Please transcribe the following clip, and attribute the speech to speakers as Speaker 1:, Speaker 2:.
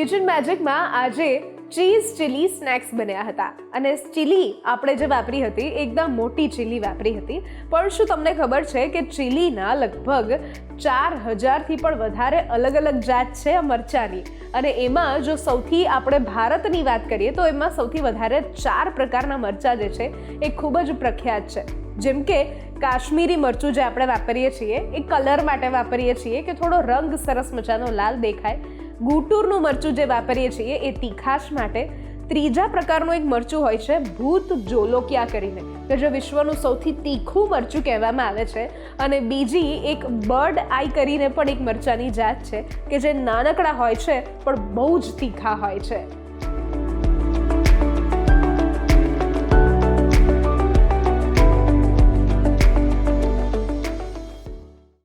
Speaker 1: Kitchen મેજિકમાં આજે cheese chilli snacks બન્યા હતા અને ચીલી આપણે જે વાપરી હતી એકદમ મોટી ચીલી વાપરી હતી. પણ શું તમને ખબર છે કે ચીલીના લગભગ 4000થી પણ વધારે અલગ અલગ જાત છે આ મરચાંની, અને એમાં જો સૌથી આપણે ભારતની વાત કરીએ તો એમાં સૌથી વધારે 4 પ્રકારના મરચાં જે છે એ ખૂબ જ પ્રખ્યાત છે. જેમ કે કાશ્મીરી મરચું જે આપણે વાપરીએ છીએ એ કલર માટે વાપરીએ છીએ કે થોડો રંગ સરસ મજાનો લાલ દેખાય. ગુટુરનું મરચું જે વાપરીએ છીએ એ તીખાશ માટે. ત્રીજા પ્રકારનું એક મરચું હોય છે ભૂત જોલોકિયા કરીને, કે જે વિશ્વનું સૌથી તીખું મરચું કહેવામાં આવે છે. અને બીજી એક બર્ડ આઈ કરીને પણ એક મરચાંની જાત છે કે જે નાનકડા હોય છે પણ બહુ જ તીખા હોય છે.